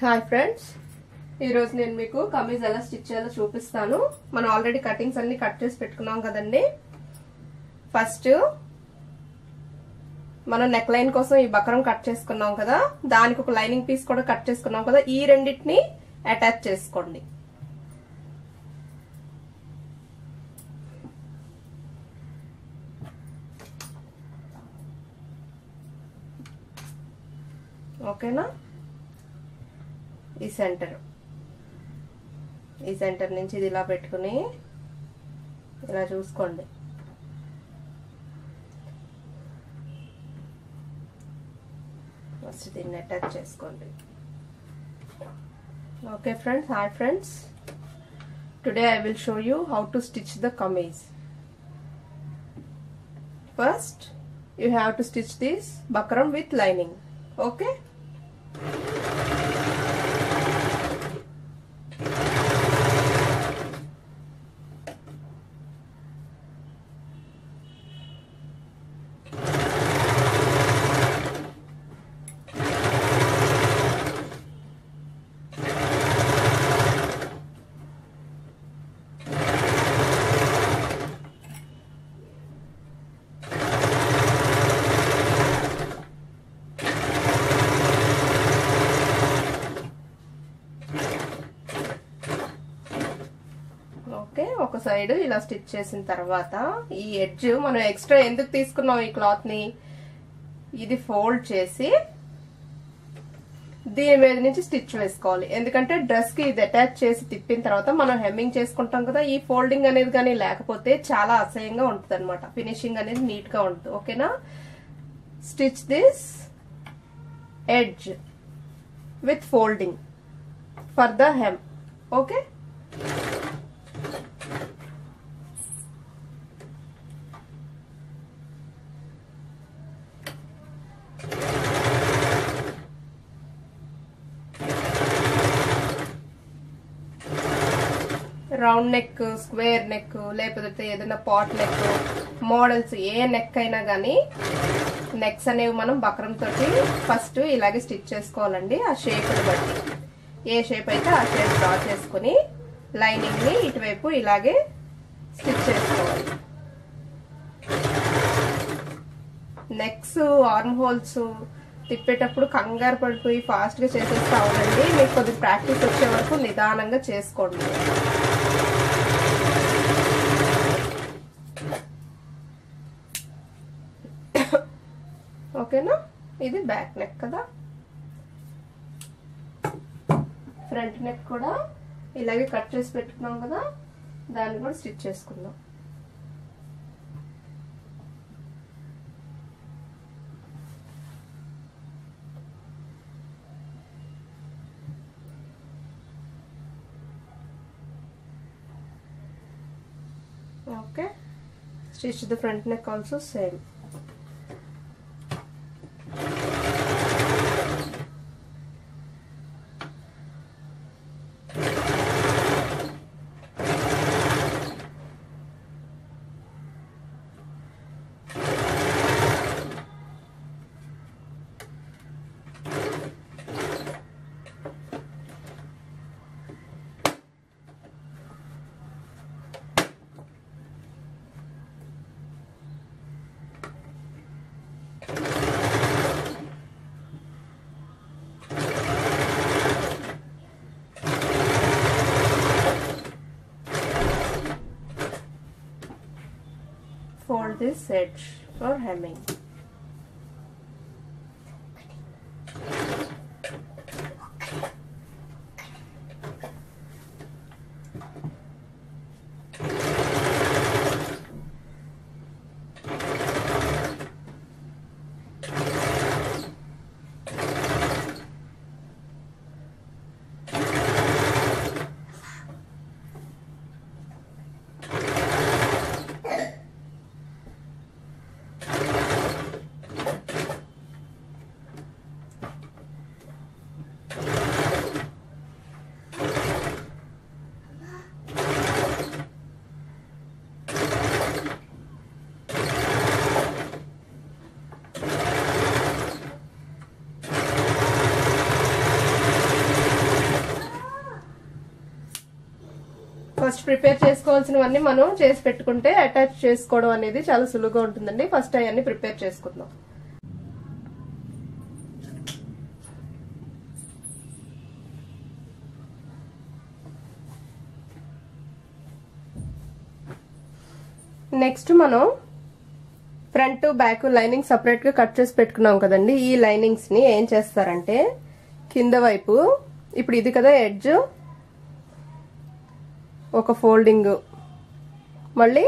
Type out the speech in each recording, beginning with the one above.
Hi friends, ఈరోజు నేను మీకు కమీజ్ ఎలా స్టిచ్ చేయాలో చూపిస్తాను. మనం ఆల్రెడీ కటింగ్స్ అన్ని కట్ చేసి పెట్టుకున్నాం కదండి. ఫస్ట్ మనం నెక్ లైన్ కోసం ఈ బక్రం కట్ చేసుకున్నాం కదా, దానికి ఒక లైనింగ్ పీస్ కూడా కట్ చేసుకున్నాం కదా, ఈ రెండింటిని అటాచ్ చేసుకోండి. ఓకేనా? ఈ సెంటర్ నుంచి ఇది ఇలా పెట్టుకుని ఇలా చూసుకోండి. ఫస్ట్ దీన్ని అటాచ్ చేసుకోండి. Okay friends, hi friends, today I will show you how to stitch the kameez. First you have to stitch this bakram with lining. Okay, ఒక సైడ్ ఇలా స్టిచ్ చేసిన తర్వాత ఈ ఎడ్జ్ మనం ఎక్స్ట్రా ఎందుకు తీసుకున్నాం ఈ క్లాత్ ని, ఇది ఫోల్డ్ చేసి దీని మీద నుంచి స్టిచ్ వేసుకోవాలి. ఎందుకంటే డ్రెస్ కి ఇది అటాచ్ చేసి తిప్పిన తర్వాత మనం హెమ్మింగ్ చేసుకుంటాం కదా, ఈ ఫోల్డింగ్ అనేది కానీ లేకపోతే చాలా అసహ్యంగా ఉంటుంది అనమాట. ఫినిషింగ్ అనేది నీట్ గా ఉంటుంది. ఓకేనా? Stitch this edge with folding for the him. Okay, round neck, square neck, లేకపోతే ఏదైనా పాట్ నెక్ మోడల్స్, ఏ నెక్ అయినా కానీ నెక్స్ అనేవి మనం బక్రం తోటి ఫస్ట్ ఇలాగే స్టిచ్ చేసుకోవాలండి. ఆ షేప్ బట్టి ఏ షేప్ అయితే ఆ షేప్ డ్రా చేసుకుని లైనింగ్ ని ఇటువైపు ఇలాగే స్టిచ్ చేసుకోవాలి. నెక్స్, ఆర్మ్ హోల్స్ తిప్పేటప్పుడు కంగారు పడిపోయి ఫాస్ట్ గా చేసేస్తా ఉండండి. మీకు కొద్దిగా ప్రాక్టీస్ వచ్చే వరకు నిదానంగా చేసుకోండి. ఓకేనా? ఇది బ్యాక్ నెక్ కదా. ఫ్రంట్ నెక్ కూడా ఇలాగే కట్ చేసి పెట్టుకున్నాం కదా, దాన్ని కూడా స్టిచ్ చేసుకుందాం. Okay, stitch the front neck also same. Fold this edge for hemming. First prepare చేసుకోవాల్సినవన్నీ మనం చేసి పెట్టుకుంటే అటాచ్ చేసుకోవడం అనేది చాలా సులువుగా ఉంటుందండి. ఫస్ట్ అవన్నీ ప్రిపేర్ చేసుకుందాం. నెక్స్ట్ మనం ఫ్రంట్ బ్యాక్ లైనింగ్ సపరేట్ గా కట్ చేసి పెట్టుకున్నాం కదండి. ఈ లైనింగ్స్ ని ఏం చేస్తారంటే కింద వైపు ఇప్పుడు ఇది కదా ఎడ్జ్, ఒక ఫోల్డింగ్, మళ్ళీ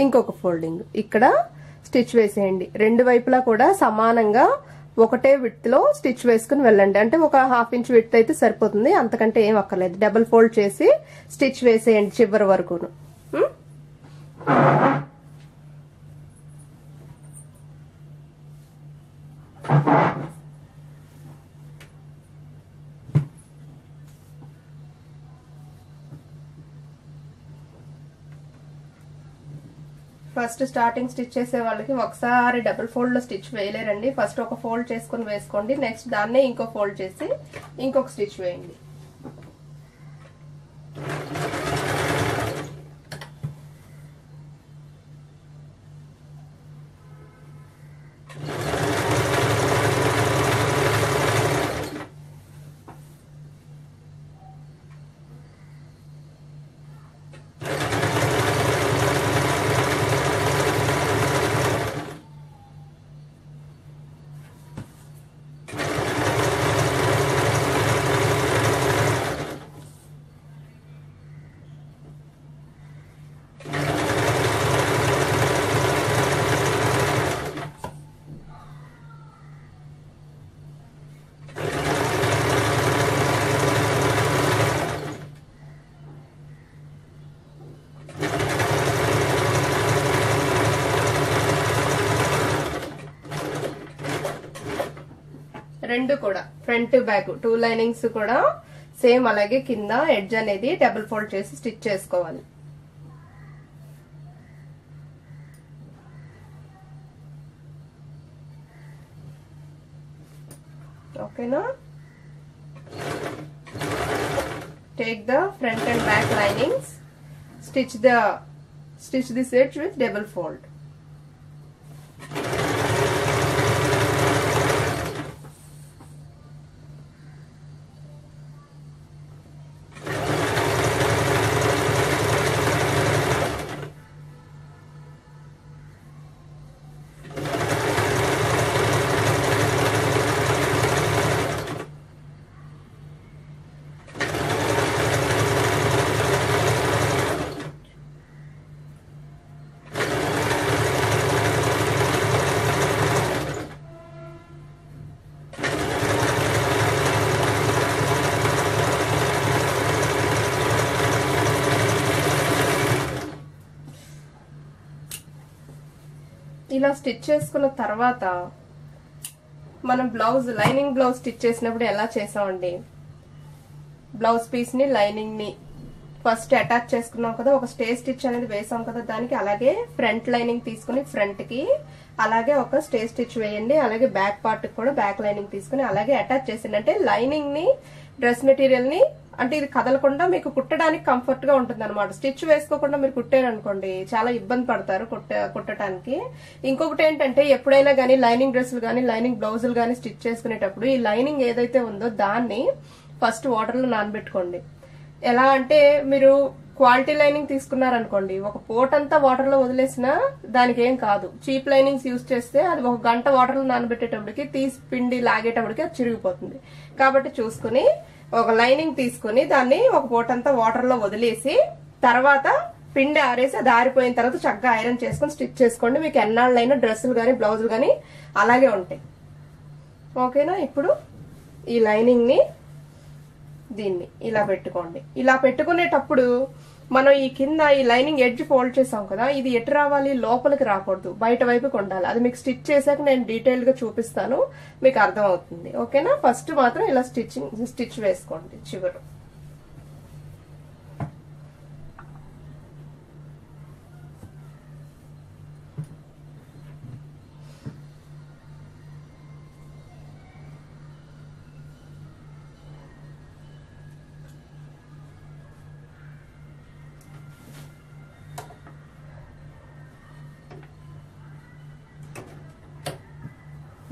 ఇంకొక ఫోల్డింగ్, ఇక్కడ స్టిచ్ వేసేయండి. రెండు వైపులా కూడా సమానంగా ఒకటే విడ్త్ లో స్టిచ్ వేసుకుని వెళ్ళండి. అంటే ఒక 1/2 ఇంచ్ విడ్త్ అయితే సరిపోతుంది, అంతకంటే ఏం అక్కర్లేదు. డబుల్ ఫోల్డ్ చేసి స్టిచ్ వేసేయండి చివరి వరకును. ఫస్ట్ స్టార్టింగ్ స్టిచ్ చేసే వాళ్ళకి ఒకసారి డబుల్ ఫోల్డ్ లో స్టిచ్ వేయలేరండి. ఫస్ట్ ఒక ఫోల్డ్ చేసుకుని వేసుకోండి. నెక్స్ట్ దాన్నే ఇంకో ఫోల్డ్ చేసి ఇంకొక స్టిచ్ వేయండి. రెండు కూడా ఫ్రంట్ బ్యాక్ 2 లైనింగ్స్ కూడా సేమ్ అలాగే కింద ఎడ్జ్ అనేది డబుల్ ఫోల్డ్ చేసి స్టిచ్ చేసుకోవాలి. ఓకేనా? Take the front and back linings, stitch this edge with double fold. ఇలా స్టిచ్ చేసుకున్న తర్వాత మనం లైనింగ్ బ్లౌజ్ స్టిచ్ చేసినప్పుడు ఎలా చేసామండి, బ్లౌజ్ పీస్ ని లైనింగ్ ని ఫస్ట్ అటాచ్ చేసుకున్నాం కదా, ఒక స్టే స్టిచ్ అనేది వేసాం కదా దానికి. అలాగే ఫ్రంట్ లైనింగ్ తీసుకుని ఫ్రంట్ కి అలాగే ఒక స్టే స్టిచ్ వేయండి. అలాగే బ్యాక్ పార్ట్ కూడా బ్యాక్ లైనింగ్ తీసుకుని అలాగే అటాచ్ చేసింది. అంటే లైనింగ్ ని డ్రెస్ మెటీరియల్ ని అంటే ఇది కదలకుండా మీకు కుట్టడానికి కంఫర్ట్ గా ఉంటుంది అనమాట. స్టిచ్ వేసుకోకుండా మీరు కుట్టారనుకోండి చాలా ఇబ్బంది పడతారు కుట్టడానికి. ఇంకొకటి ఏంటంటే ఎప్పుడైనా గానీ లైనింగ్ డ్రెస్సులు గానీ లైనింగ్ బ్లౌజులు గానీ స్టిచ్ చేసుకునేటప్పుడు ఈ లైనింగ్ ఏదైతే ఉందో దాన్ని ఫస్ట్ వాటర్ లో నానబెట్టుకోండి. ఎలా అంటే మీరు క్వాలిటీ లైనింగ్ తీసుకున్నారనుకోండి, ఒక పోటంతా వాటర్ లో వదిలేసినా దానికి ఏం కాదు. చీప్ లైనింగ్స్ యూజ్ చేస్తే అది 1 గంట వాటర్ లో నానబెట్టేటప్పటికి తీసి పిండి లాగేటప్పటికి అది చిరిగిపోతుంది. కాబట్టి చూసుకుని ఒక లైనింగ్ తీసుకుని దాన్ని ఒక పోటంతా వాటర్ లో వదిలేసి తర్వాత పిండి ఆరేసి అది ఆరిపోయిన తర్వాత చక్కగా ఐరన్ చేసుకుని స్టిచ్ చేసుకోండి. మీకు ఎన్నాళ్ళైనా డ్రెస్సులు గానీ బ్లౌజులు గానీ అలాగే ఉంటాయి. ఓకేనా? ఇప్పుడు ఈ లైనింగ్ ని దీన్ని ఇలా పెట్టుకోండి. ఇలా పెట్టుకునేటప్పుడు మనం ఈ కింద ఈ లైనింగ్ ఎడ్జ్ ఫోల్డ్ చేసాం కదా, ఇది ఎటు రావాలి, లోపలికి రాకూడదు, బయట వైపుకి ఉండాలి. అది మీకు స్టిచ్ చేశాక నేను డీటెయిల్ గా చూపిస్తాను, మీకు అర్థం అవుతుంది. ఓకేనా? ఫస్ట్ మాత్రం ఇలా స్టిచ్ వేసుకోండి చివరు.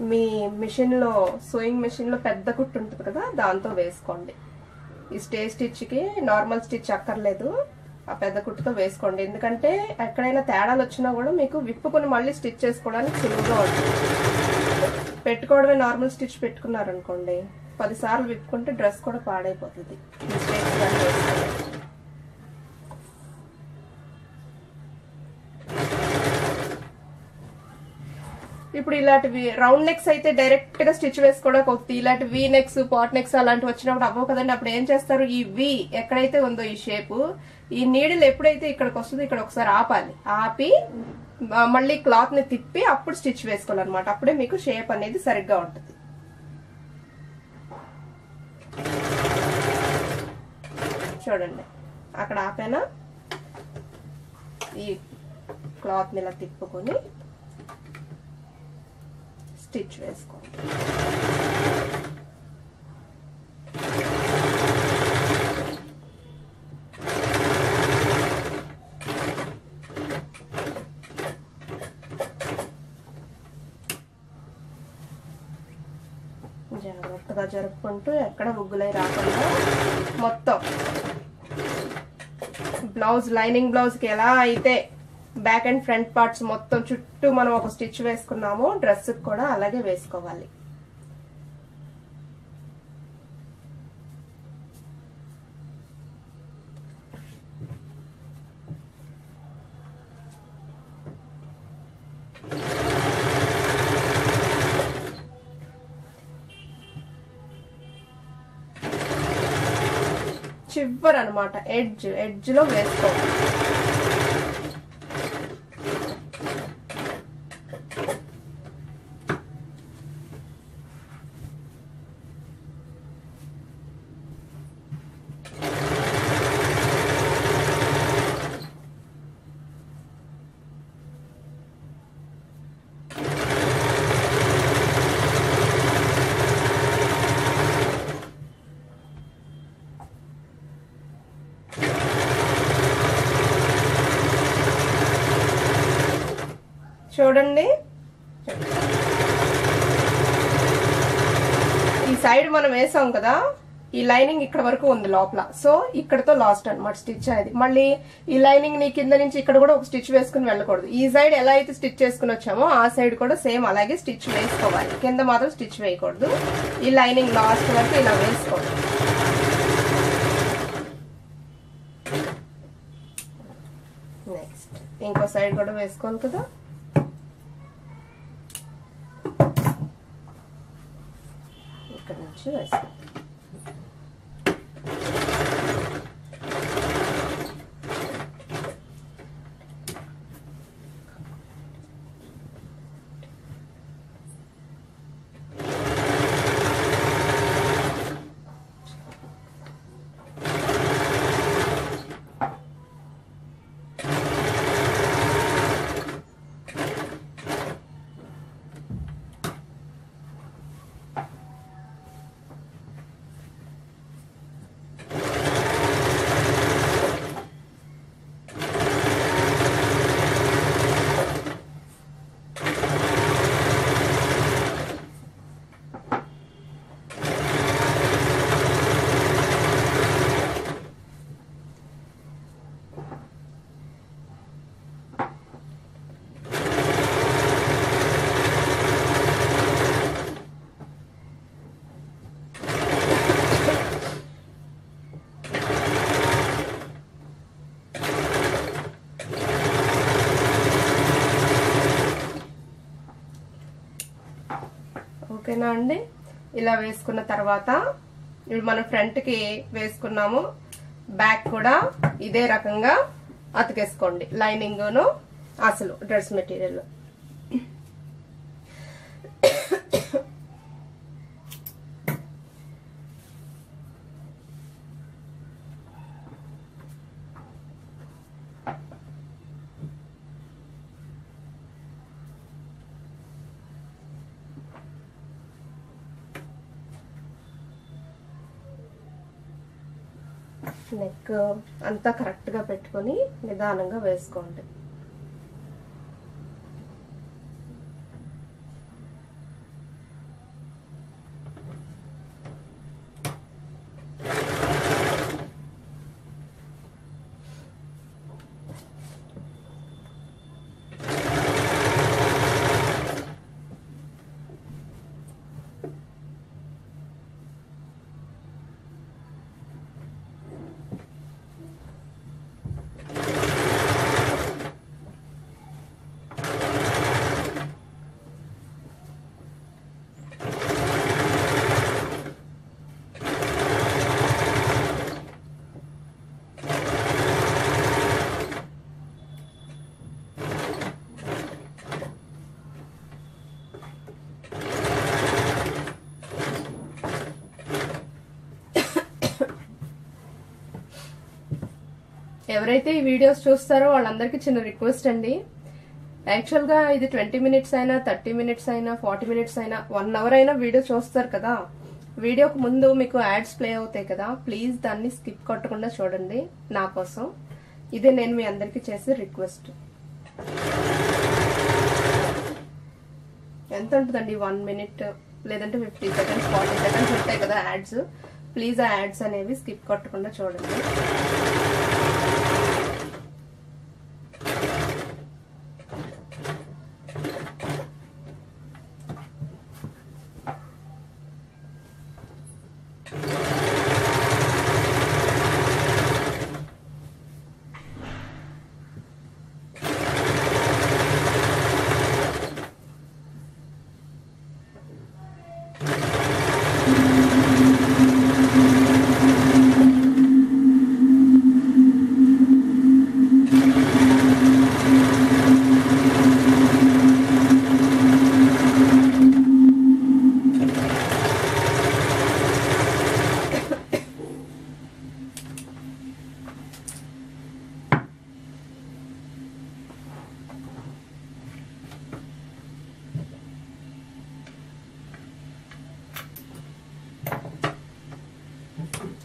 మీ మిషన్లో సోయింగ్ మిషన్లో పెద్ద కుట్టు ఉంటుంది కదా, దాంతో వేసుకోండి. ఈ స్టే స్టిచ్కి నార్మల్ స్టిచ్ అక్కర్లేదు, ఆ పెద్ద కుట్టుతో వేసుకోండి. ఎందుకంటే ఎక్కడైనా తేడాలు వచ్చినా కూడా మీకు విప్పుకొని మళ్ళీ స్టిచ్ చేసుకోవడానికి సులువుగా ఉంటుంది. పెట్టుకోవడమే నార్మల్ స్టిచ్ పెట్టుకున్నారనుకోండి, 10 సార్లు విప్పుకుంటే డ్రెస్ కూడా పాడైపోతుంది. ఇప్పుడు ఇలాంటివి రౌండ్ నెక్స్ అయితే డైరెక్ట్ గా స్టిచ్ వేసుకోవడానికి అవుతుంది. ఇలాంటి వి నెక్స్, పాట్ నెక్స్ అలాంటివి వచ్చినప్పుడు అవ్వవు కదండి. అప్పుడు ఏం చేస్తారు, ఈ వి ఎక్కడైతే ఉందో ఈ షేపు, ఈ నీడిల్ ఎప్పుడైతే ఇక్కడికి వస్తుందో ఇక్కడ ఒకసారి ఆపాలి. ఆపి మళ్ళీ క్లాత్ ని తిప్పి అప్పుడు స్టిచ్ వేసుకోవాలన్నమాట. అప్పుడే మీకు షేప్ అనేది సరిగ్గా ఉంటుంది. చూడండి, అక్కడ ఆపేనా, ఈ క్లాత్ ని ఇలా తిప్పుకొని స్టిచ్ వేసుకోండి. జాగ్రత్తగా జరుపుకుంటూ ఎక్కడ బుగ్గులై రాకుండా మొత్తం బ్లౌజ్ లైనింగ్ బ్లౌజ్ కి ఎలా అయితే బ్యాక్ అండ్ ఫ్రంట్ పార్ట్స్ మొత్తం చుట్టూ మనం ఒక స్టిచ్ వేసుకున్నాము, డ్రెస్ కూడా అలాగే వేసుకోవాలి. చివరి అనమాట ఎడ్జ్ లో వేసుకోవాలి. చూడండి, ఈ సైడ్ మనం వేసాం కదా, ఈ లైనింగ్ ఇక్కడ వరకు ఉంది లోపల. సో ఇక్కడతో లాస్ట్ అనమాట స్టిచ్ అనేది. మళ్ళీ ఈ లైనింగ్ ని కింద నుంచి ఇక్కడ కూడా ఒక స్టిచ్ వేసుకుని వెళ్ళకూడదు. ఈ సైడ్ ఎలా అయితే స్టిచ్ చేసుకుని వచ్చామో ఆ సైడ్ కూడా సేమ్ అలాగే స్టిచ్ వేసుకోవాలి. కింద మాత్రం స్టిచ్ వేయకూడదు. ఈ లైనింగ్ లాస్ట్ వరకు ఇలా వేసుకోవాలి. నెక్స్ట్ ఇంకో సైడ్ కూడా వేసుకోవాలి కదా. ఇక్కడ నుంచి వేసుకోవాలి. ఓకేనా అండి. ఇలా వేసుకున్న తర్వాత ఇప్పుడు మనం ఫ్రంట్ కి వేసుకున్నాము, బ్యాక్ కూడా ఇదే రకంగా అతికేసుకోండి. లైనింగ్ను అసలు డ్రెస్ మెటీరియల్. నెక్ అంతా కరెక్ట్ గా పెట్టుకొని నిదానంగా వేసుకోండి. ఎవరైతే ఈ వీడియోస్ చూస్తారో వాళ్ళందరికీ చిన్న రిక్వెస్ట్ అండి. యాక్చువల్గా ఇది 20 మినిట్స్ అయినా 30 మినిట్స్ అయినా 40 మినిట్స్ అయినా 1 అవర్ అయినా వీడియో చూస్తారు కదా. వీడియోకి ముందు మీకు యాడ్స్ ప్లే అవుతాయి కదా, ప్లీజ్ దాన్ని స్కిప్ కొట్టకుండా చూడండి నా కోసం. ఇదే నేను మీ అందరికీ చేసే రిక్వెస్ట్. ఎంత ఉంటుందండి 1 మినిట్ లేదంటే 50 సెకండ్స్ 40 సెకండ్స్ ఉంటాయి కదా యాడ్స్. ప్లీజ్ ఆ యాడ్స్ అనేవి స్కిప్ కొట్టకుండా చూడండి.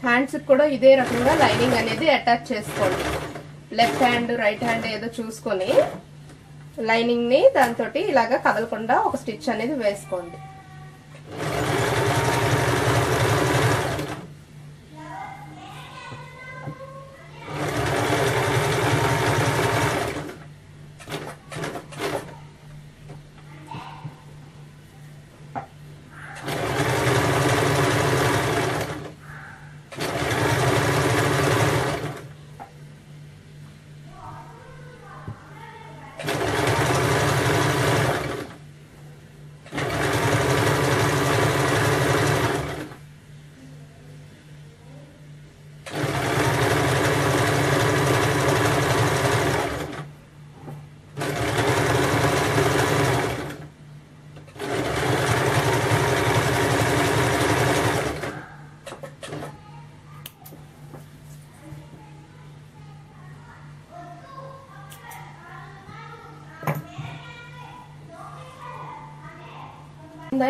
హ్యాండ్స్ కూడా ఇదే రకంగా లైనింగ్ అనేది అటాచ్ చేసుకోండి. లెఫ్ట్ హ్యాండ్ రైట్ హ్యాండ్ ఏదో చూసుకొని లైనింగ్ ని దాంతో ఇలాగా కదలకుండా ఒక స్టిచ్ అనేది వేసుకోండి.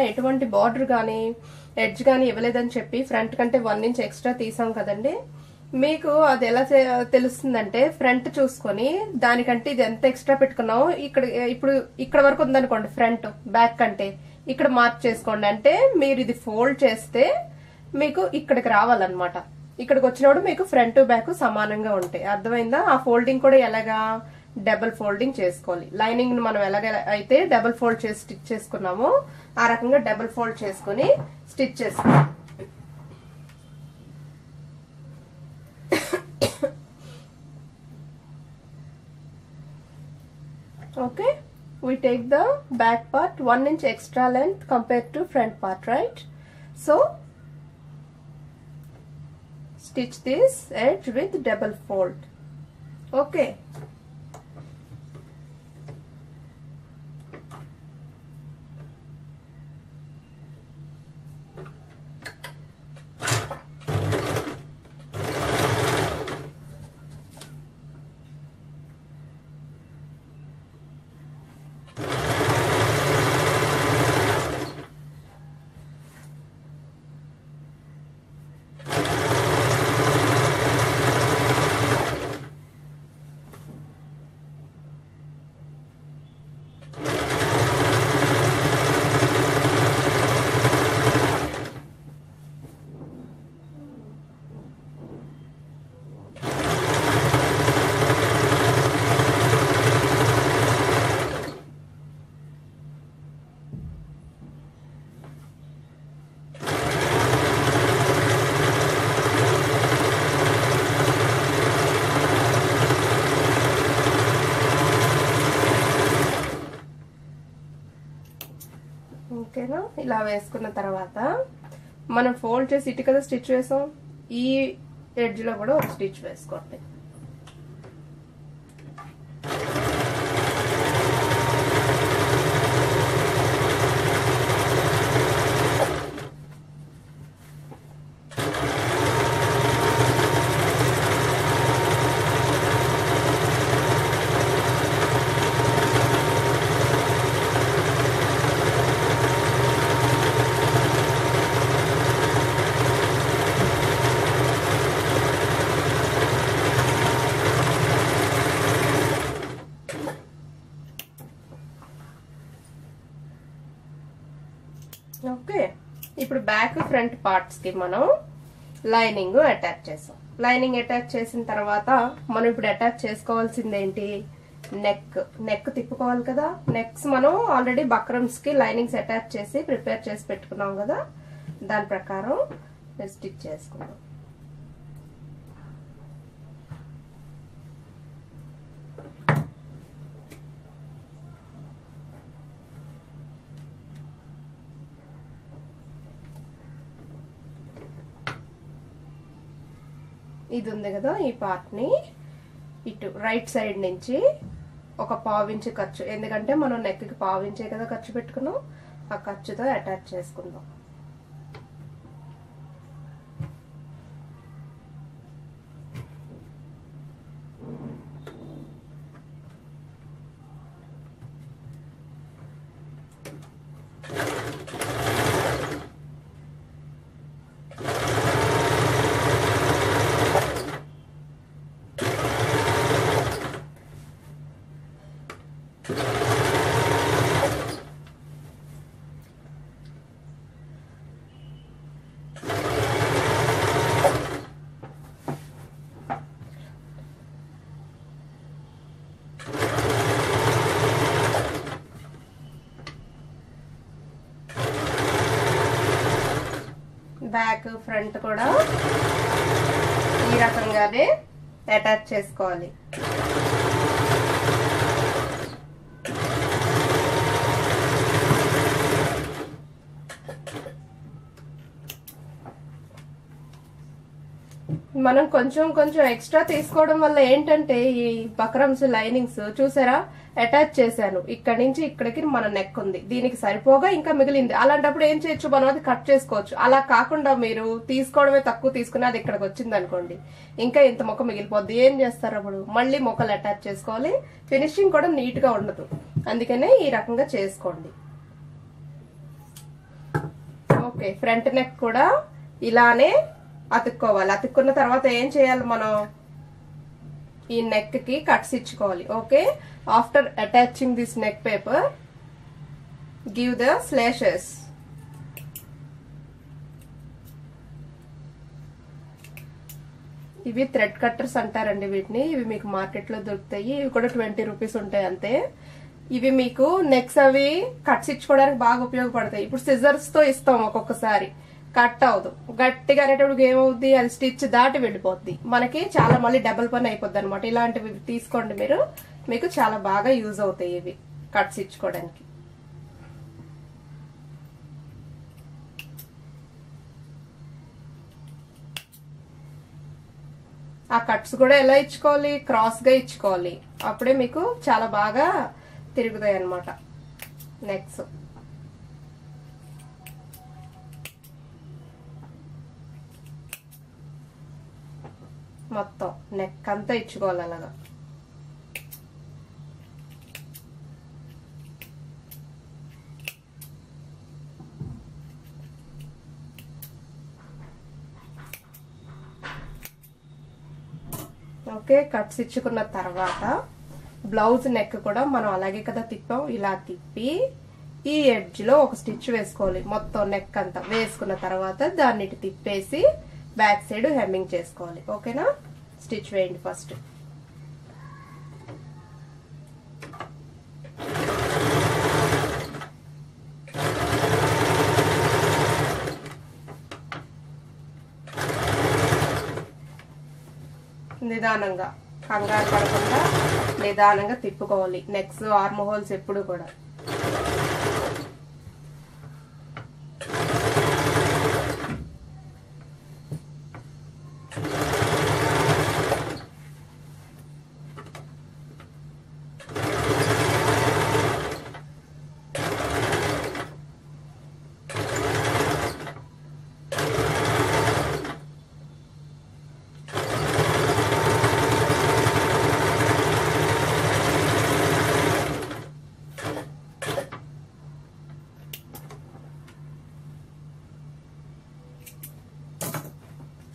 ఎటువంటి బార్డర్ గానీ ఎడ్జ్ గానీ ఇవ్వలేదని చెప్పి ఫ్రంట్ కంటే 1 ఇంచ్ ఎక్స్ట్రా తీసాం కదండి. మీకు అది ఎలా తెలుస్తుందంటే ఫ్రంట్ చూసుకొని దానికంటే ఇది ఎంత ఎక్స్ట్రా పెట్టుకున్నామో ఇప్పుడు ఇక్కడ వరకు ఉందనుకోండి ఫ్రంట్ బ్యాక్ కంటే ఇక్కడ మార్క్ చేసుకోండి. అంటే మీరు ఇది ఫోల్డ్ చేస్తే మీకు ఇక్కడికి రావాలన్నమాట. ఇక్కడికి వచ్చినప్పుడు మీకు ఫ్రంట్ బ్యాక్ సమానంగా ఉంటాయి. అర్థమైందా? ఆ ఫోల్డింగ్ కూడా ఎలాగా డబుల్ ఫోల్డింగ్ చేసుకోవాలి. లైనింగ్ మనం ఎలాగ అయితే డబుల్ ఫోల్డ్ చేసి స్టిచ్ చేసుకున్నామో ఆ రకంగా డబుల్ ఫోల్డ్ చేసుకుని స్టిచ్ చేసుకోవాలి. Okay, we take the back part 1 inch extra length compared to front part, right? So stitch this edge with double fold. Okay, ఓకేనా? ఇలా వేసుకున్న తర్వాత మనం ఫోల్డ్ చేసి ఇటు కదా స్టిచ్ వేసాం, ఈ ఎడ్జ్ లో కూడా ఒక స్టిచ్ వేసుకోండి. బ్యాక్ ఫ్రంట్ పార్ట్స్ కి మనం లైనింగ్ అటాచ్ చేసాం. లైనింగ్ అటాచ్ చేసిన తర్వాత మనం ఇప్పుడు అటాచ్ చేసుకోవాల్సింది ఏంటి, నెక్ తిప్పుకోవాలి కదా. నెక్స్ మనం ఆల్రెడీ బక్రమ్స్ కి లైనింగ్స్ అటాచ్ చేసి ప్రిపేర్ చేసి పెట్టుకున్నాం కదా, దాని ప్రకారం స్టిచ్ చేసుకుందాం. ఇది ఉంది కదా, ఈ పార్ట్ ని ఇటు రైట్ సైడ్ నుంచి ఒక పావించి ఖర్చు, ఎందుకంటే మనం నెక్ కి పావించే కదా ఖర్చు పెట్టుకున్నాం, ఆ ఖర్చుతో అటాచ్ చేసుకుందాం. బ్యాక్ ఫ్రంట్ కూడా ఈ రకంగానే అటాచ్ చేసుకోవాలి. మనం కొంచెం ఎక్స్ట్రా తీసుకోవడం వల్ల ఏంటంటే ఈ బక్రమ్స్ లైనింగ్స్ చూసారా అటాచ్ చేశాను, ఇక్కడ నుంచి ఇక్కడికి మన నెక్ ఉంది, దీనికి సరిపోగా ఇంకా మిగిలింది. అలాంటప్పుడు ఏం చేయొచ్చు, మనం అది కట్ చేసుకోవచ్చు. అలా కాకుండా మీరు తీసుకోవడమే తక్కువ తీసుకుని అది ఇక్కడికి వచ్చింది అనుకోండి, ఇంకా ఇంత మొక్క మిగిలిపోద్ది. ఏం చేస్తారు అప్పుడు, మళ్ళీ మొక్కలు అటాచ్ చేసుకోవాలి, ఫినిషింగ్ కూడా నీట్ గా ఉండదు. అందుకనే ఈ రకంగా చేసుకోండి. ఓకే, ఫ్రంట్ నెక్ కూడా ఇలానే అతుక్కోవాలి. అతుక్కున్న తర్వాత ఏం చేయాలి, మనం ఈ నెక్ కి కట్స్ ఇచ్చుకోవాలి. Okay, after attaching this neck paper give the slashes. ఇవి థ్రెడ్ కట్టర్స్ అంటారండి వీటిని. ఇవి మీకు మార్కెట్ లో దొరుకుతాయి. ఇవి కూడా 20 రూపీస్ ఉంటాయి అంతే. ఇవి మీకు నెక్స్ అవి కట్స్ ఇచ్చుకోవడానికి బాగా ఉపయోగపడతాయి. ఇప్పుడు సిజర్స్ తో ఇస్తాం, ఒక్కొక్కసారి కట్ అవదు, గట్టిగా అనేటప్పుడు ఏమవుద్ది, అది స్టిచ్ దాటి వెళ్ళిపోద్ది, మనకి చాలా మళ్ళీ డబుల్ పని అయిపోద్ది అనమాట. ఇలాంటివి తీసుకోండి మీరు, మీకు చాలా బాగా యూజ్ అవుతాయి ఇవి కట్స్ ఇచ్చుకోవడానికి. ఆ కట్స్ కూడా ఎలా ఇచ్చుకోవాలి, క్రాస్ గా ఇచ్చుకోవాలి, అప్పుడే మీకు చాలా బాగా తిరుగుతాయి అన్నమాట నెక్స్. మొత్తం నెక్ అంతా ఇచ్చుకోవాలి అలాగా. ఓకే, కట్స్ ఇచ్చుకున్న తర్వాత బ్లౌజ్ నెక్ కూడా మనం అలాగే కదా తిప్పాం, ఇలా తిప్పి ఈ ఎడ్జ్ లో ఒక స్టిచ్ వేసుకోవాలి. మొత్తం నెక్ అంతా వేసుకున్న తర్వాత దాన్ని తిప్పేసి బ్యాక్ సైడ్ హెమ్మింగ్ చేసుకోవాలి. ఓకేనా, స్టిచ్ వేయండి ఫస్ట్. నిదానంగా, కంగారు పడకుండా నిదానంగా తిప్పుకోవాలి. నెక్స్ ఆర్మ్ హోల్స్ ఎప్పుడు కూడా.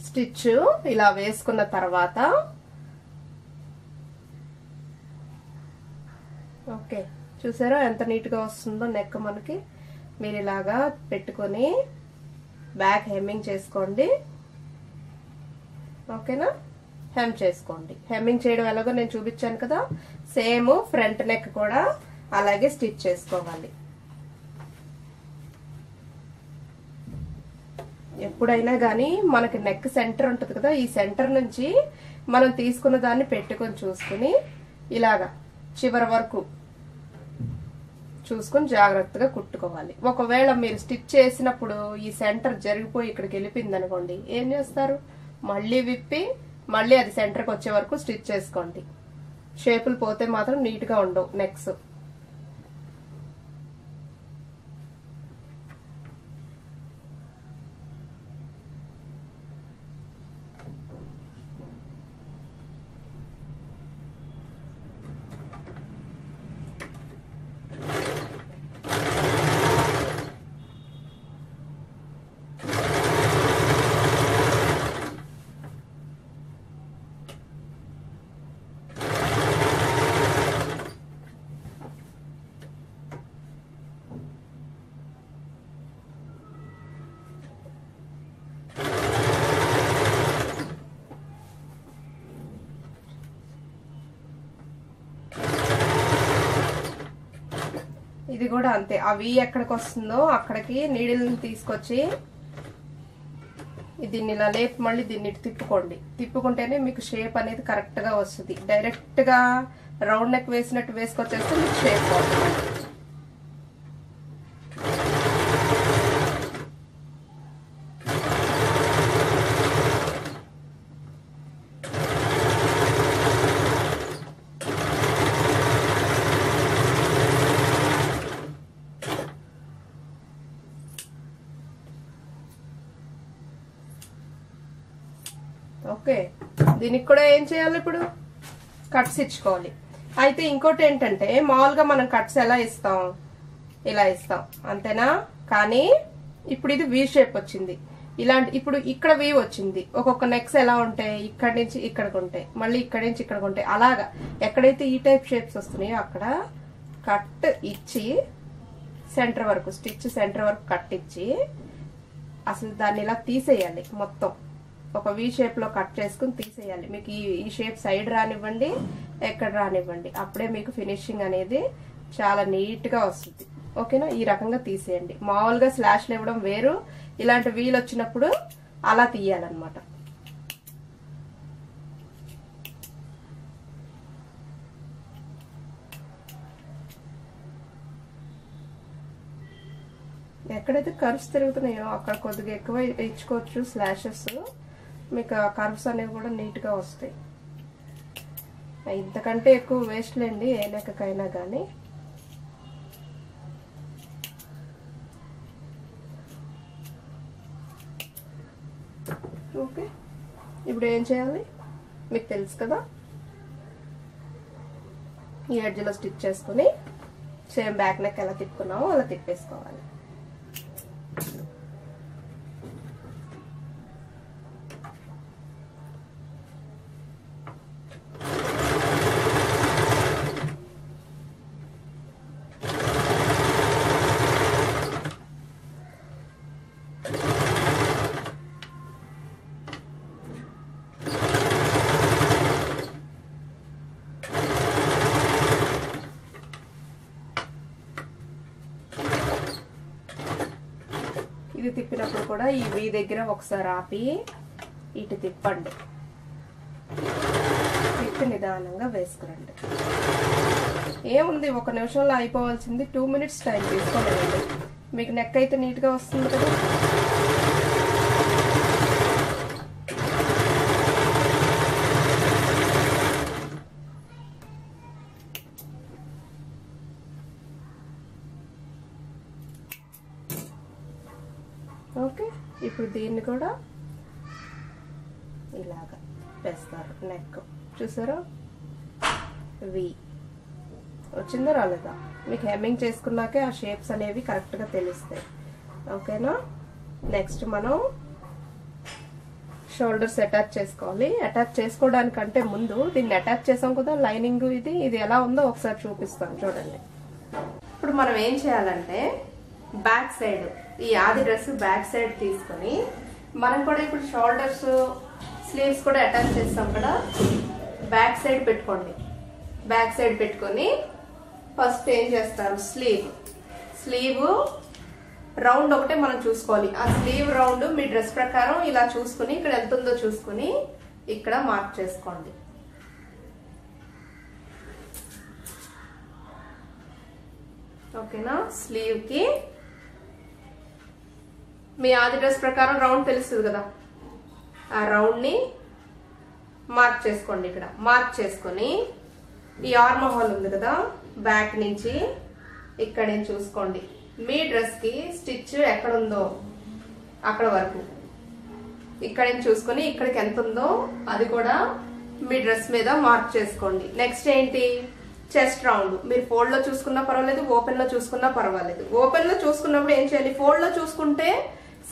స్టిచ్ ఇలా వేసుకున్న తర్వాత ఓకే, చూసారా ఎంత నీట్ గా వస్తుందో నెక్ మనకి. మీరు ఇలాగా పెట్టుకొని బ్యాక్ హెమ్మింగ్ చేసుకోండి. ఓకేనా, హెమ్ చేసుకోండి. హెమ్మింగ్ చేయడం ఎలాగో నేను చూపించాను కదా, సేమ్ ఫ్రంట్ నెక్ కూడా అలాగే స్టిచ్ చేసుకోవాలి. ఎప్పుడైనా కానీ మనకి నెక్ సెంటర్ ఉంటుంది కదా, ఈ సెంటర్ నుంచి మనం తీసుకున్న దాన్ని పెట్టుకొని చూసుకుని ఇలాగా చివరి వరకు చూసుకొని జాగ్రత్తగా కుట్టుకోవాలి. ఒకవేళ మీరు స్టిచ్ చేసినప్పుడు ఈ సెంటర్ జరిగిపోయి ఇక్కడికి వెళ్ళిపోయింది అనుకోండి, ఏం చేస్తారు, మళ్ళీ విప్పి మళ్ళీ అది సెంటర్కి వచ్చే వరకు స్టిచ్ చేసుకోండి. షేపులు పోతే మాత్రం నీట్గా ఉండవు నెక్స్. ఇది కూడా అంతే, అవి ఎక్కడికి వస్తుందో అక్కడికి నీడిల్ని తీసుకొచ్చి దీన్ని ఇలా లేపి మళ్ళీ దీన్ని తిప్పుకోండి. తిప్పుకుంటేనే మీకు షేప్ అనేది కరెక్ట్ గా వస్తుంది. డైరెక్ట్ గా రౌండ్ నెక్ వేసినట్టు వేసుకొచ్చేస్తే మీకు షేప్ వస్తుంది. ఓకే, దీనికి కూడా ఏం చేయాలి, ఇప్పుడు కట్స్ ఇచ్చుకోవాలి. అయితే ఇంకోటి ఏంటంటే, మామూలుగా మనం కట్స్ ఎలా ఇస్తాం, ఇలా ఇస్తాం అంతేనా, కానీ ఇప్పుడు ఇది వీ షేప్ వచ్చింది. ఇలాంటి ఇప్పుడు ఇక్కడ వీ వచ్చింది. ఒక్కొక్క నెక్స్ ఎలా ఉంటాయి, ఇక్కడి నుంచి ఇక్కడికి ఉంటాయి, మళ్ళీ ఇక్కడి నుంచి ఇక్కడికి ఉంటాయి. అలాగా ఎక్కడైతే ఈ టైప్ షేప్స్ వస్తున్నాయో అక్కడ కట్ ఇచ్చి సెంటర్ వరకు స్టిచ్ సెంటర్ వరకు కట్ ఇచ్చి అసలు దాన్ని ఇలా తీసేయాలి. మొత్తం ఒక వీ షేప్ లో కట్ చేసుకుని తీసేయాలి. మీకు ఈ షేప్ సైడ్ రానివ్వండి, ఎక్కడ రానివ్వండి, అప్పుడే మీకు ఫినిషింగ్ అనేది చాలా నీట్ గా వస్తుంది. ఓకేనా, ఈ రకంగా తీసేయండి. మామూలుగా స్లాష్లు ఇవ్వడం వేరు, ఇలాంటి వీల్ వచ్చినప్పుడు అలా తీయాలన్నమాట. ఎక్కడైతే కర్వ్స్ తిరుగుతున్నాయో అక్కడ కొద్దిగా ఎక్కువ ఇచ్చుకోవచ్చు స్లాషెస్. మీకు ఆ కర్వ్స్ అనేవి కూడా నీట్ గా వస్తాయి. ఇంతకంటే ఎక్కువ వేస్ట్ లేండి ఏ నెక్కకైనా కానీ. ఓకే, ఇప్పుడు ఏం చేయాలి మీకు తెలుసు కదా, ఈ ఎడ్జ్లో స్టిచ్ చేసుకుని సేమ్ బ్యాక్ నెక్ ఎలా తిప్పుకున్నామో అలా తిప్పేసుకోవాలి. ఇది తిప్పినప్పుడు కూడా ఈ వీ దగ్గర ఒకసారి ఆపి ఇటు తిప్పండి, తిప్పి నిదానంగా వేసుకురండి. ఏముంది, 1 నిమిషంలో అయిపోవాల్సింది 2 మినిట్స్ టైం తీసుకోలేదండి. మీకు నెక్ అయితే నీట్గా వస్తుంది కదా. ఓకే, ఇప్పుడు దీన్ని కూడా ఇలాగా వేస్తారు. నెక్ చూసారా, వి వచ్చిందో రాలేదా, మీకు హెమ్మింగ్ చేసుకున్నాకే ఆ షేప్స్ అనేవి కరెక్ట్గా తెలుస్తాయి. ఓకేనా, నెక్స్ట్ మనం షోల్డర్స్ అటాచ్ చేసుకోవాలి. అటాచ్ చేసుకోవడానికంటే ముందు దీన్ని అటాచ్ చేసాం కదా లైనింగ్, ఇది ఎలా ఉందో ఒకసారి చూపిస్తాను చూడండి. ఇప్పుడు మనం ఏం చేయాలంటే బ్యాక్ సైడ్ ఈ ఆది డ్రెస్ బ్యాక్ సైడ్ తీసుకొని మనం కూడా ఇప్పుడు షోల్డర్స్ స్లీవ్స్ కూడా అటాచ్ చేస్తాం కదా, బ్యాక్ సైడ్ పెట్టుకోండి. బ్యాక్ సైడ్ పెట్టుకొని ఫస్ట్ ఏం చేస్తారు, స్లీవ్ రౌండ్ ఒకటే మనం చూసుకోవాలి. ఆ స్లీవ్ రౌండ్ మీ డ్రెస్ ప్రకారం ఇలా చూసుకుని ఇక్కడ ఎంత ఉందో చూసుకుని ఇక్కడ మార్క్ చేసుకోండి. ఓకేనా? స్లీవ్ కి మీ ఆది డ్రెస్ ప్రకారం రౌండ్ తెలుస్తుంది కదా, ఆ రౌండ్ ని మార్క్ చేసుకోండి. ఇక్కడ మార్క్ చేసుకొని ఈ ఆర్మ్ హోల్ ఉంది కదా, బ్యాక్ నుంచి ఇక్కడ నుంచి చూసుకోండి. మీ డ్రెస్ కి స్టిచ్ ఎక్కడ ఉందో అక్కడ వరకు ఇక్కడ నుంచి చూసుకొని ఇక్కడికి ఎంత ఉందో అది కూడా మీ డ్రెస్ మీద మార్క్ చేసుకోండి. నెక్స్ట్ ఏంటి, చెస్ట్ రౌండ్. మీరు ఫోల్డ్ లో చూసుకున్నా పర్వాలేదు, ఓపెన్ లో చూసుకున్నా పర్వాలేదు. ఓపెన్ లో చూసుకున్నప్పుడు ఏం చేయాలి, ఫోల్డ్ లో చూసుకుంటే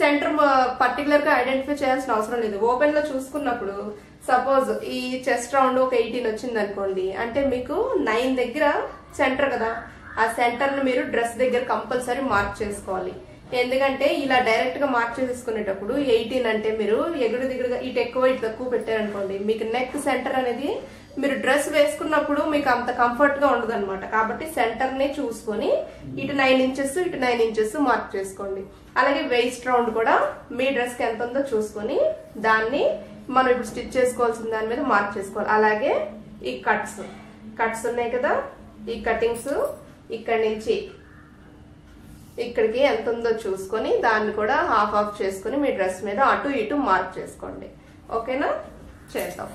సెంటర్ పర్టికులర్ గా ఐడెంటిఫై చేయాల్సిన అవసరం లేదు. ఓపెన్ లో చూసుకున్నప్పుడు సపోజ్ ఈ చెస్ట్ రౌండ్ ఒక 18 వచ్చింది అనుకోండి, అంటే మీకు 9 దగ్గర సెంటర్ కదా, ఆ సెంటర్ ను మీరు డ్రెస్ దగ్గర కంపల్సరీ మార్క్ చేసుకోవాలి. ఎందుకంటే ఇలా డైరెక్ట్ గా మార్క్ చేసుకునేటప్పుడు 18 అంటే మీరు ఎగుడు దిగుడుగా ఇటు ఎక్కువ ఇటు తక్కువ పెట్టారనుకోండి, మీకు నెక్ సెంటర్ అనేది మీరు డ్రెస్ వేసుకున్నప్పుడు మీకు అంత కంఫర్ట్ గా ఉండదు అనమాట. కాబట్టి సెంటర్ ని చూసుకొని ఇటు 9 ఇంచెస్ ఇటు 9 ఇంచెస్ మార్క్ చేసుకోండి. అలాగే వెయిస్ట్ రౌండ్ కూడా మీ డ్రెస్ కి ఎంత ఉందో చూసుకొని దాన్ని మనం ఇప్పుడు స్టిచ్ చేసుకోవాల్సిన దాని మీద మార్క్ చేసుకోవాలి. అలాగే ఈ కట్స్ ఉన్నాయి కదా, ఈ కటింగ్స్ ఇక్కడి నుంచి ఇక్కడికి ఎంత ఉందో చూసుకొని దాన్ని కూడా హాఫ్ ఆఫ్ చేసుకుని మీ డ్రెస్ మీద అటు ఇటు మార్క్ చేసుకోండి. ఓకేనా? చేద్దాం.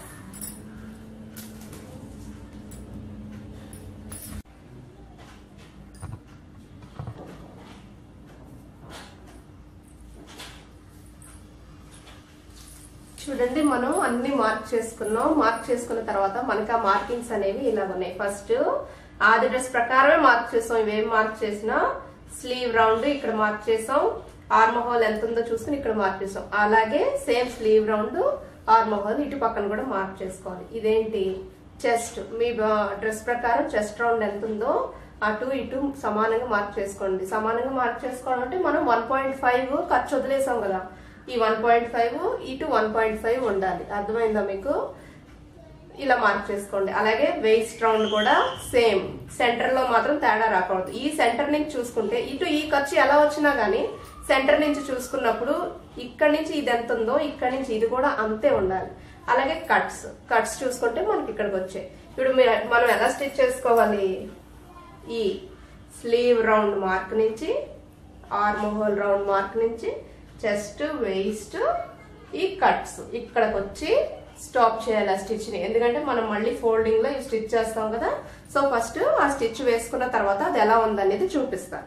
చూడండి, మనం అన్ని మార్క్ చేసుకున్నాం. మార్క్ చేసుకున్న తర్వాత మనకి ఆ మార్కింగ్స్ అనేవి ఇలా ఉన్నాయి. ఫస్ట్ ఆది డ్రెస్ ప్రకారమే మార్క్ చేసాం. ఇవేం మార్క్ చేసినా స్లీవ్ రౌండ్ ఇక్కడ మార్క్ చేసాం, ఆర్మ్ హోల్ ఎంత ఉందో చూసుకుని ఇక్కడ మార్క్ చేసాం. అలాగే same slew round arm whole ఇటు పక్కన కూడా మార్క్ చేసుకోవాలి. ఇదేంటి, చెస్ట్. మీ డ్రెస్ ప్రకారం చెస్ట్ రౌండ్ ఎంత ఉందో అటు ఇటు సమానంగా మార్క్ చేసుకోండి. సమానంగా మార్క్ చేసుకోవడం అంటే మనం 1.5 ఖర్చు వదిలేసాం కదా, ఈ 1.5 ఇటు 1.5 ఉండాలి. అర్థమైందా మీకు? ఇలా మార్క్ చేసుకోండి. అలాగే వేస్ట్ రౌండ్ కూడా సేమ్, సెంటర్ లో మాత్రం తేడా రాకూడదు. ఈ సెంటర్ నుంచి చూసుకుంటే ఇటు ఈ ఖర్చు ఎలా వచ్చినా గానీ సెంటర్ నుంచి చూసుకున్నప్పుడు ఇక్కడ నుంచి ఇది ఎంత ఉందో ఇక్కడ నుంచి ఇది కూడా అంతే ఉండాలి. అలాగే కట్స్ చూసుకుంటే మనకి ఇక్కడికి వచ్చాయి. ఇప్పుడు మనం ఎలా స్టిచ్ చేసుకోవాలి, ఈ స్లీవ్ రౌండ్ మార్క్ నుంచి ఆర్మ్ హోల్ రౌండ్ మార్క్ నుంచి చెస్ట్ వేస్ట్ ఈ కట్స్ ఇక్కడికి వచ్చి స్టాప్ చేయాలి ఆ స్టిచ్ ని. ఎందుకంటే మనం మళ్ళీ ఫోల్డింగ్ లో ఈ స్టిచ్ చేస్తాం కదా, సో ఫస్ట్ ఆ స్టిచ్ వేసుకున్న తర్వాత అది ఎలా ఉందనేది చూపిస్తా.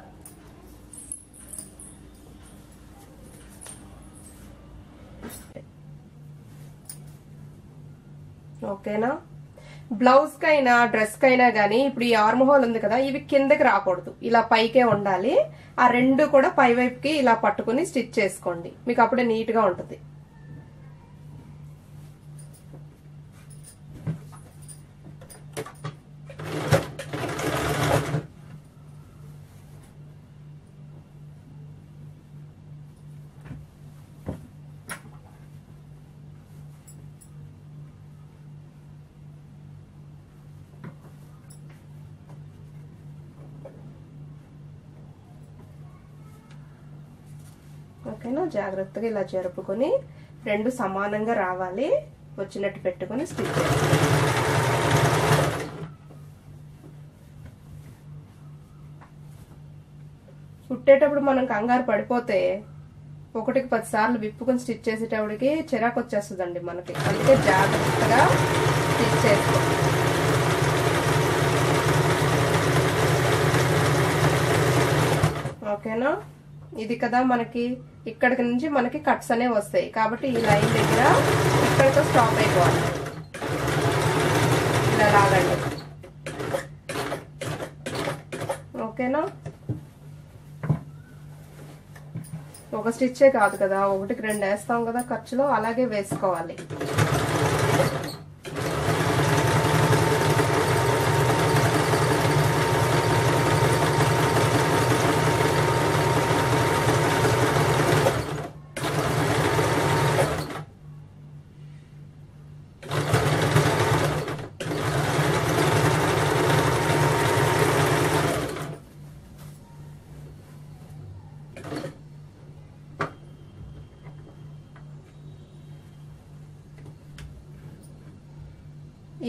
ఓకేనా? బ్లౌజ్ కైనా డ్రెస్ కైనా గానీ ఇప్పుడు ఈ ఆర్మ్ హోల్ ఉంది కదా, ఇవి కిందకి రాకూడదు, ఇలా పైకే ఉండాలి. ఆ రెండు కూడా పై వైపుకి ఇలా పట్టుకుని స్టిచ్ చేసుకోండి, మీకు అప్పుడే నీట్ గా ఉంటుంది. ఓకేనా? జాగ్రత్తగా ఇలా జరుపుకొని రెండు సమానంగా రావాలి, వచ్చినట్టు పెట్టుకొని స్టిచ్ చేయాలి. కుట్టేటప్పుడు మనం కంగారు పడిపోతే 1కి 10 సార్లు విప్పుకొని స్టిచ్ చేసేటప్పటికి చిరాకు వచ్చేస్తుందండి మనకి. అందుకే జాగ్రత్తగా స్టిచ్ చేసుకోండి. ఓకేనా? ఇది కదా మనకి ఇక్కడికి నుంచి మనకి కట్స్ అనేవి వస్తాయి. కాబట్టి ఈ లైన్ దగ్గర ఇక్కడితో స్టాప్ అయిపోవాలి. ఇలా లాగండి. ఓకేనా? ఒక స్టిచ్చే కాదు కదా, 1కి 2 వేస్తాం కదా ఖర్చులో, అలాగే వేసుకోవాలి.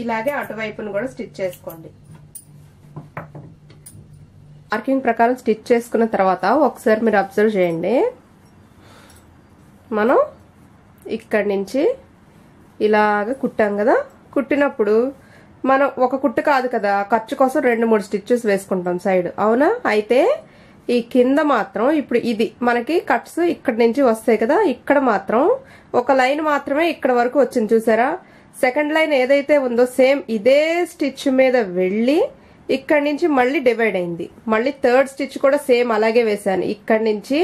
ఇలాగే అటువైపును కూడా స్టిచ్ చేసుకోండి. మార్కింగ్ ప్రకారం స్టిచ్ చేసుకున్న తర్వాత ఒకసారి మీరు అబ్జర్వ్ చేయండి. మనం ఇక్కడి నుంచి ఇలాగ కుట్టాం కదా, కుట్టినప్పుడు మనం ఒక కుట్టు కాదు కదా, ఖర్చు కోసం 2-3 స్టిచ్చెస్ వేసుకుంటాం సైడ్, అవునా? అయితే ఈ కింద మాత్రం ఇప్పుడు ఇది మనకి కట్స్ ఇక్కడి నుంచి వస్తాయి కదా, ఇక్కడ మాత్రం ఒక లైన్ మాత్రమే ఇక్కడ వరకు వచ్చింది చూసారా. సెకండ్ లైన్ ఏదైతే ఉందో సేమ్ ఇదే స్టిచ్ మీద వెళ్ళి ఇక్కడి నుంచి మళ్ళీ డివైడ్ అయింది. మళ్ళీ థర్డ్ స్టిచ్ కూడా సేమ్ అలాగే వేసాను. ఇక్కడి నుంచి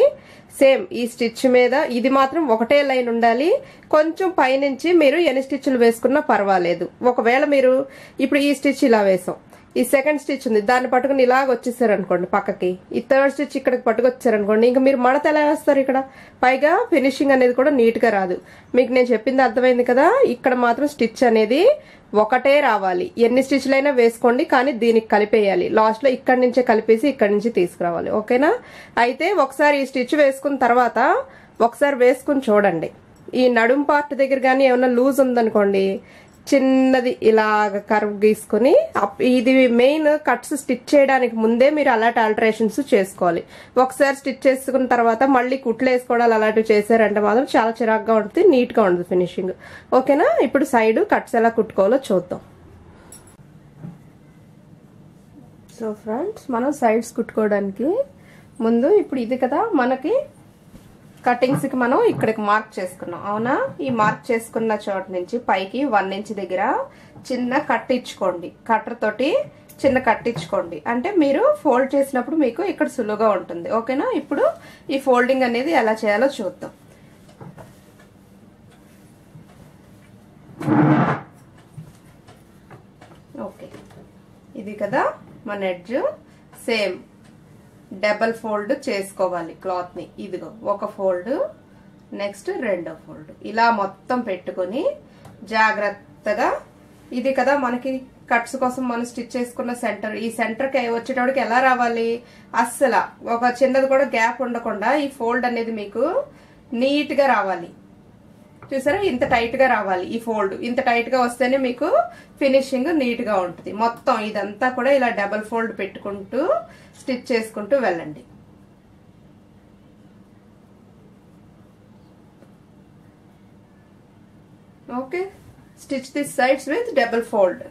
సేమ్ ఈ స్టిచ్ మీద ఇది మాత్రం ఒకటే లైన్ ఉండాలి. కొంచెం పైనుంచి మీరు ఎన్ని స్టిచ్లు వేసుకున్నా పర్వాలేదు. ఒకవేళ మీరు ఇప్పుడు ఈ స్టిచ్ ఇలా వేసాం, ఈ సెకండ్ స్టిచ్ ఉంది, దాన్ని పట్టుకుని ఇలాగ వచ్చేసారనుకోండి పక్కకి, ఈ థర్డ్ స్టిచ్ ఇక్కడికి పట్టుకొచ్చారనుకోండి, ఇంకా మీరు మడత ఎలా వేస్తారు ఇక్కడ? పైగా ఫినిషింగ్ అనేది కూడా నీట్ గా రాదు. మీకు నేను చెప్పింది అర్థమైంది కదా. ఇక్కడ మాత్రం స్టిచ్ అనేది ఒకటే రావాలి. ఎన్ని స్టిచ్లైనా వేసుకోండి, కానీ దీనికి కలిపేయాలి. లాస్ట్ లో ఇక్కడి నుంచే కలిపేసి ఇక్కడి నుంచి తీసుకురావాలి, ఓకేనా? అయితే ఒకసారి ఈ స్టిచ్ వేసుకున్న తర్వాత ఒకసారి వేసుకుని చూడండి. ఈ నడుం పార్ట్ దగ్గర కానీ ఏమన్నా లూజ్ ఉందనుకోండి, చిన్నది ఇలాగ కర్వ్ గీసుకుని, ఇది మెయిన్ కట్స్ స్టిచ్ చేయడానికి ముందే మీరు అలాంటి ఆల్టరేషన్స్ చేసుకోవాలి. ఒకసారి స్టిచ్ చేసుకున్న తర్వాత మళ్ళీ కుట్లు వేసుకోవడాలు అలాంటివి చేశారంటే మాత్రం చాలా చిరాగ్గా ఉంటుంది, నీట్ గా ఉంటుంది ఫినిషింగ్, ఓకేనా? ఇప్పుడు సైడ్ కట్స్ ఎలా కుట్టుకోవాలో చూద్దాం. సో ఫ్రెండ్స్, మనం సైడ్స్ కుట్టుకోవడానికి ముందు ఇప్పుడు ఇది కదా మనకి కటింగ్స్ కి మనం ఇక్కడికి మార్క్ చేసుకున్నాం, అవునా? ఈ మార్క్ చేసుకున్న చోట నుంచి పైకి 1 ఇంచ్ దగ్గర చిన్న కట్ ఇచ్చుకోండి. కట్టర్ తోటి చిన్న కట్ ఇచ్చుకోండి, అంటే మీరు ఫోల్డ్ చేసినప్పుడు మీకు ఇక్కడ సులువుగా ఉంటుంది, ఓకేనా? ఇప్పుడు ఈ ఫోల్డింగ్ అనేది ఎలా చేయాలో చూద్దాం. ఓకే, ఇది కదా మన ఎడ్జ్. సేమ్ డబల్ ఫోల్డ్ చేసుకోవాలి క్లాత్ ని. ఇదిగో ఒక ఫోల్డ్, నెక్స్ట్ రెండో ఫోల్డ్, ఇలా మొత్తం పెట్టుకొని జాగ్రత్తగా, ఇది కదా మనకి కట్స్ కోసం మనం స్టిచ్ చేసుకున్న సెంటర్, ఈ సెంటర్ కి వచ్చేటప్పటికి ఎలా రావాలి, అస్సలు ఒక చిన్నది కూడా గ్యాప్ ఉండకుండా ఈ ఫోల్డ్ అనేది మీకు నీట్ గా రావాలి. చూసారా, ఇంత టైట్ గా రావాలి. ఈ ఫోల్డ్ ఇంత టైట్ గా వస్తేనే మీకు ఫినిషింగ్ నీట్ గా ఉంటుంది. మొత్తం ఇదంతా కూడా ఇలా డబల్ ఫోల్డ్ పెట్టుకుంటూ స్టిచ్ చేసుకుంటూ వెళ్ళండి. Okay, stitch this sides with double fold.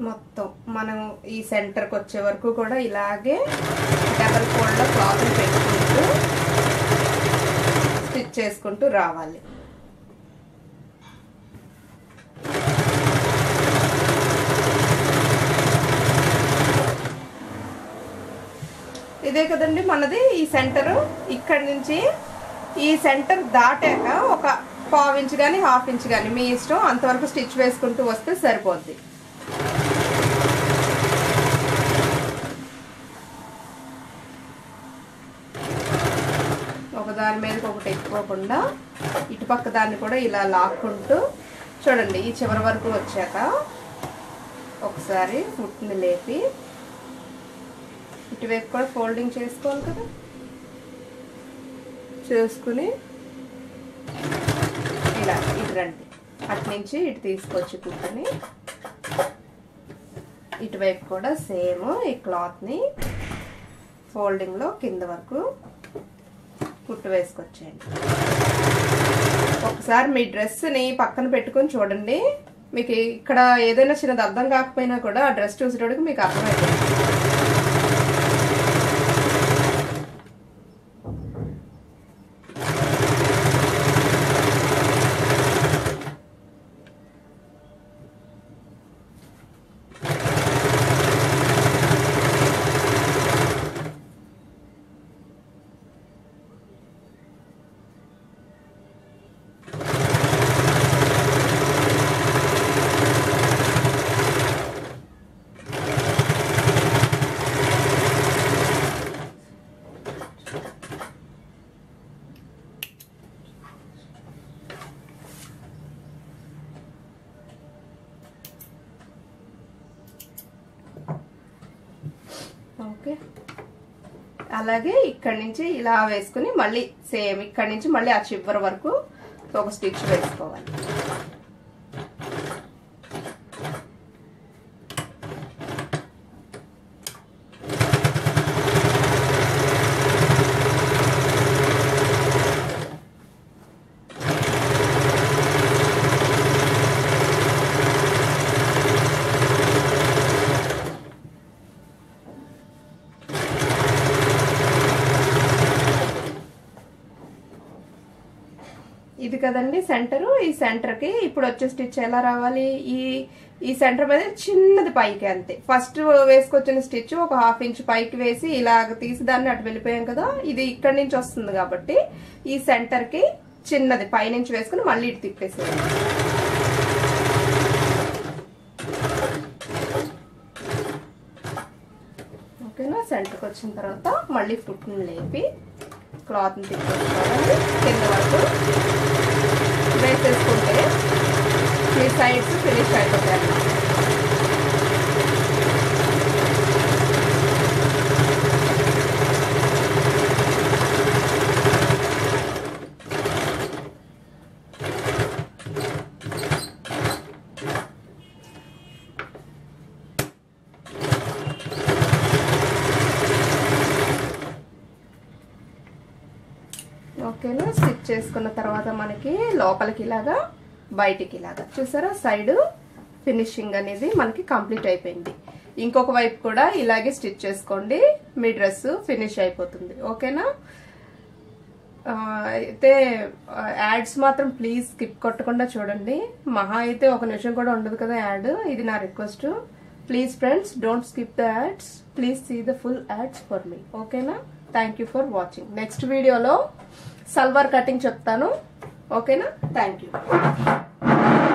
మొత్తం మనం ఈ సెంటర్కి వచ్చే వరకు కూడా ఇలాగే డబల్ ఫోల్డ్ లో క్లాత్ పెట్టుకుంటూ స్టిచ్ చేసుకుంటూ రావాలి. ఇదే కదండి మనది ఈ సెంటర్. ఇక్కడి నుంచి ఈ సెంటర్ దాటాక ఒక 1/4 ఇంచ్ కానీ 1/2 ఇంచ్ కానీ మీ ఇష్టం, అంతవరకు స్టిచ్ వేసుకుంటూ వస్తే సరిపోద్ది. ఒకదాని మీదకి ఒకటి ఎక్కువకుండా ఇటుపక్క దాన్ని కూడా ఇలా లాక్కుంటూ చూడండి. ఈ చివరి వరకు వచ్చాక ఒకసారి ఫుట్ని లేపి ఇటువైపు కూడా ఫోల్డింగ్ చేసుకోవాలి కదా, చేసుకుని ఇలా ఇటు రండి, అటు నుంచి ఇటు తీసుకొచ్చి కుట్టుని ఇటువైపు కూడా సేమ్ ఈ క్లాత్ని ఫోల్డింగ్లో కింద వరకు కుట్టు వేసుకొచ్చేయండి. ఒకసారి మీ డ్రెస్ని పక్కన పెట్టుకొని చూడండి. మీకు ఇక్కడ ఏదైనా చిన్నది అర్థం కాకపోయినా కూడా ఆ డ్రెస్ చూసేటోడికి మీకు అర్థమైపోతుంది. ఓకే, అలాగే ఇక్కడ నుంచి ఇలా వేసుకుని మళ్ళీ సేమ్ ఇక్కడ నుంచి మళ్ళీ ఆ చివరి వరకు ఒక స్టిచ్ వేసుకోవాలి. ఇది కదండి సెంటర్. ఈ సెంటర్ కి ఇప్పుడు వచ్చే స్టిచ్ ఎలా రావాలి, ఈ సెంటర్ మీద చిన్నది పైకి అంతే. ఫస్ట్ వేసుకొచ్చిన స్టిచ్ ఒక 1/2 ఇంచ్ పైకి వేసి ఇలాగ తీసి దాన్ని అటు వెళ్ళిపోయాం కదా, ఇది ఇక్కడ నుంచి వస్తుంది కాబట్టి ఈ సెంటర్ కి చిన్నది పైనుంచి వేసుకుని మళ్ళీ ఇటు తిప్పేసేయాలి. ఓకేనా, సెంటర్కి వచ్చిన తర్వాత మళ్ళీ ఫుట్ని లేపి క్లాత్ని తిప్పేసుకోవాలి. కింద వరకు వేసేసుకుంటే ఈ సైడ్స్ ఫినిష్ అయిపోతాయి. ఓకేనా, స్టిచ్ చేసుకున్న తర్వాత మనకి లోపలికి ఇలాగా బయటికి ఇలాగా చూసారా సైడ్ ఫినిషింగ్ అనేది మనకి కంప్లీట్ అయిపోయింది. ఇంకొక వైపు కూడా ఇలాగే స్టిచ్ చేసుకోండి, మీ డ్రెస్ ఫినిష్ అయిపోతుంది. ఓకేనా, అయితే యాడ్స్ మాత్రం ప్లీజ్ స్కిప్ కొట్టకుండా చూడండి. మహా అయితే 1 నిమిషం కూడా ఉండదు కదా యాడ్. ఇది నా request. Please friends, don't skip the ads. Please see the full ads for me. ఓకేనా, thank you for watching. Next వీడియోలో సల్వార్ కటింగ్ చెప్తాను. ఓకేనా, థ్యాంక్ యూ.